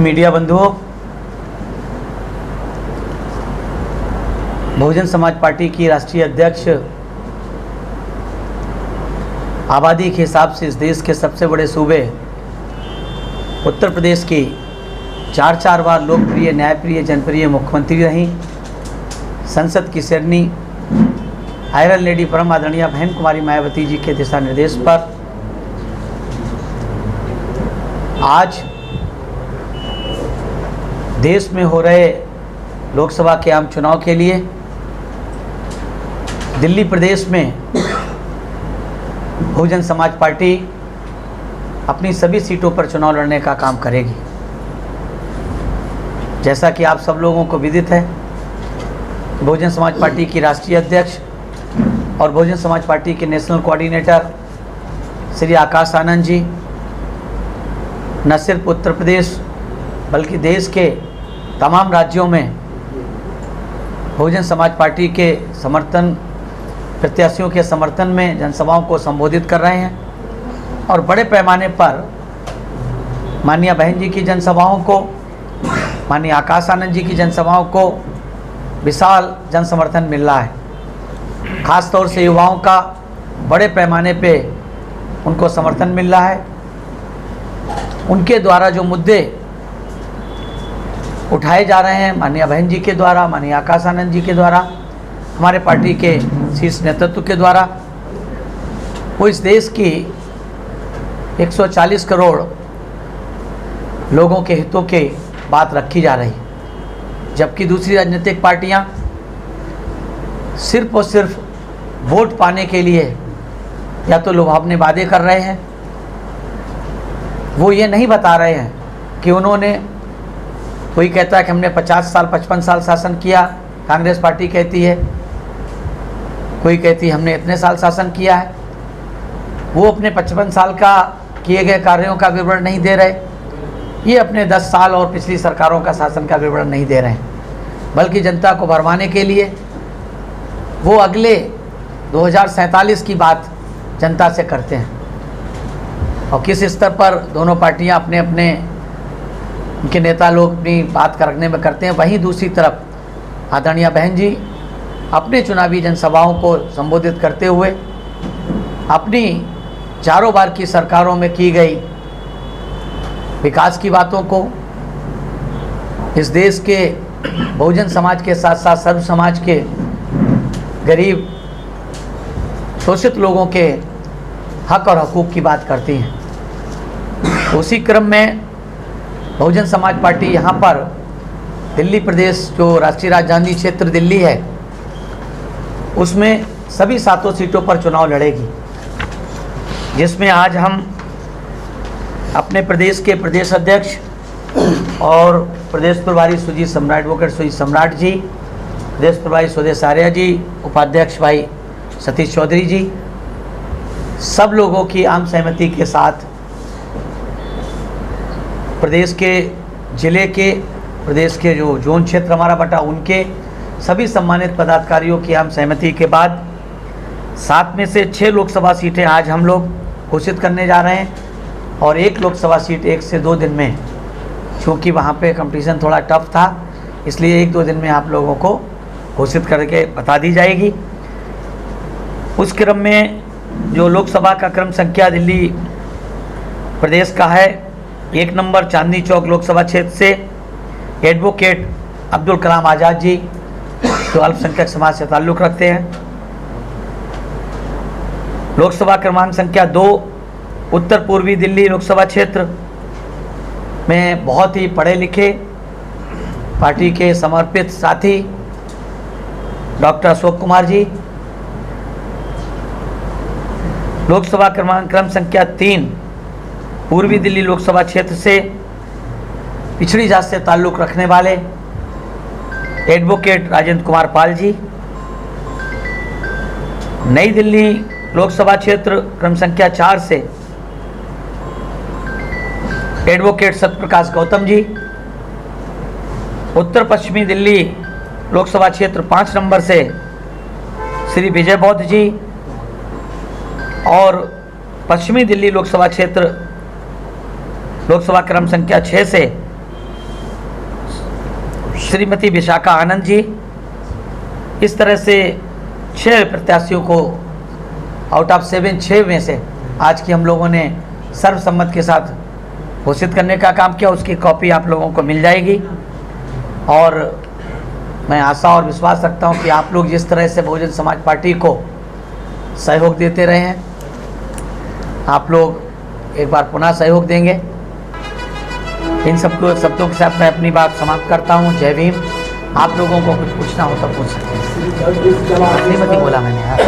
Media बंधुओं, Bahujan Samaj party की राष्ट्रीय अध्यक्ष आबादी के हिसाब से इस देश के सबसे बड़े सूबे उत्तर प्रदेश की चार बार लोकप्रिय, न्यायप्रिय, जनप्रिय मुख्यमंत्री रहीं। संसद की शेरनी आयरन लेडी परम आदरणीय बहन कुमारी मायावती जी के दिशा निर्देश पर आज देश में हो रहे लोकसभा के आम चुनाव के लिए दिल्ली प्रदेश में बहुजन समाज पार्टी अपनी सभी सीटों पर चुनाव लड़ने का काम करेगी। जैसा कि आप सब लोगों को विदित है, बहुजन समाज पार्टी की राष्ट्रीय अध्यक्ष और बहुजन समाज पार्टी के नेशनल कोऑर्डिनेटर श्री आकाश आनंद जी न सिर्फ उत्तर प्रदेश बल्कि देश के तमाम राज्यों में बहुजन समाज पार्टी के समर्थन प्रत्याशियों के समर्थन में जनसभाओं को संबोधित कर रहे हैं और बड़े पैमाने पर माननीय बहन जी की जनसभाओं को, माननीय आकाश आनंद जी की जनसभाओं को विशाल जन समर्थन मिल रहा है। खास तौर से युवाओं का बड़े पैमाने पे उनको समर्थन मिल रहा है। उनके द्वारा जो मुद्दे उठाए जा रहे हैं, माननीय बहन जी के द्वारा, माननीय आकाश आनंद जी के द्वारा, हमारे पार्टी के शीर्ष नेतृत्व के द्वारा, वो इस देश की 140 करोड़ लोगों के हितों के बात रखी जा रही, जबकि दूसरी राजनीतिक पार्टियां सिर्फ और सिर्फ वोट पाने के लिए या तो लुभावने वादे कर रहे हैं। वो ये नहीं बता रहे हैं कि उन्होंने, कोई कहता है कि हमने 50 साल 55 साल शासन किया, कांग्रेस पार्टी कहती है, कोई कहती है हमने इतने साल शासन किया है। वो अपने 55 साल का किए गए कार्यों का विवरण नहीं दे रहे, ये अपने 10 साल और पिछली सरकारों का शासन का विवरण नहीं दे रहे हैं, बल्कि जनता को भरमाने के लिए वो अगले 2047 की बात जनता से करते हैं। और किस स्तर पर दोनों पार्टियां अपने अपने उनके नेता लोग अपनी बात करने में करते हैं, वहीं दूसरी तरफ आदरणीय बहन जी अपने चुनावी जनसभाओं को संबोधित करते हुए अपनी चारों बार की सरकारों में की गई विकास की बातों को, इस देश के बहुजन समाज के साथ साथ सर्व समाज के गरीब शोषित लोगों के हक और हकूक़ की बात करती हैं। उसी क्रम में बहुजन समाज पार्टी यहाँ पर दिल्ली प्रदेश, जो राष्ट्रीय राजधानी क्षेत्र दिल्ली है, उसमें सभी 7 सीटों पर चुनाव लड़ेगी, जिसमें आज हम अपने प्रदेश के प्रदेश अध्यक्ष और प्रदेश प्रभारी सुजीत सम्राट, एडवोकेट सुजीत सम्राट जी, प्रदेश प्रभारी स्वदेश आर्य जी, उपाध्यक्ष भाई सतीश चौधरी जी, सब लोगों की आम सहमति के साथ प्रदेश के ज़िले के, प्रदेश के जो जोन क्षेत्र हमारा बटा, उनके सभी सम्मानित पदाधिकारियों की आम सहमति के बाद 7 में से 6 लोकसभा सीटें आज हम लोग घोषित करने जा रहे हैं और 1 लोकसभा सीट 1 से 2 दिन में, क्योंकि वहाँ पे कंपटीशन थोड़ा टफ था, इसलिए 1-2 दिन में आप लोगों को घोषित करके बता दी जाएगी। उस क्रम में जो लोकसभा का क्रम संख्या दिल्ली प्रदेश का है, 1 नंबर चांदनी चौक लोकसभा क्षेत्र से एडवोकेट अब्दुल कलाम आज़ाद जी, जो अल्पसंख्यक समाज से ताल्लुक़ रखते हैं। लोकसभा क्रमांक संख्या 2 उत्तर पूर्वी दिल्ली लोकसभा क्षेत्र में बहुत ही पढ़े लिखे पार्टी के समर्पित साथी डॉक्टर अशोक कुमार जी। लोकसभा क्रम संख्या 3 पूर्वी दिल्ली लोकसभा क्षेत्र से पिछड़ी जात से ताल्लुक़ रखने वाले एडवोकेट राजेंद्र कुमार पाल जी। नई दिल्ली लोकसभा क्षेत्र क्रम संख्या 4 से एडवोकेट सत्यप्रकाश गौतम जी। उत्तर पश्चिमी दिल्ली लोकसभा क्षेत्र 5 नंबर से श्री विजय बौद्ध जी और पश्चिमी दिल्ली लोकसभा क्षेत्र लोकसभा क्रम संख्या 6 से श्रीमती विशाखा आनंद जी। इस तरह से 6 प्रत्याशियों को आउट ऑफ 7 6 में से आज की हम लोगों ने सर्वसम्मत के साथ घोषित करने का काम किया। उसकी कॉपी आप लोगों को मिल जाएगी और मैं आशा और विश्वास रखता हूं कि आप लोग जिस तरह से बहुजन समाज पार्टी को सहयोग देते रहे हैं, आप लोग एक बार पुनः सहयोग देंगे। इन सबको शब्दों के साथ मैं अपनी बात समाप्त करता हूं। जय भीम। आप लोगों को कुछ पूछना हो तो पूछ सकते हैं। श्रीमती बोला मैंने यार।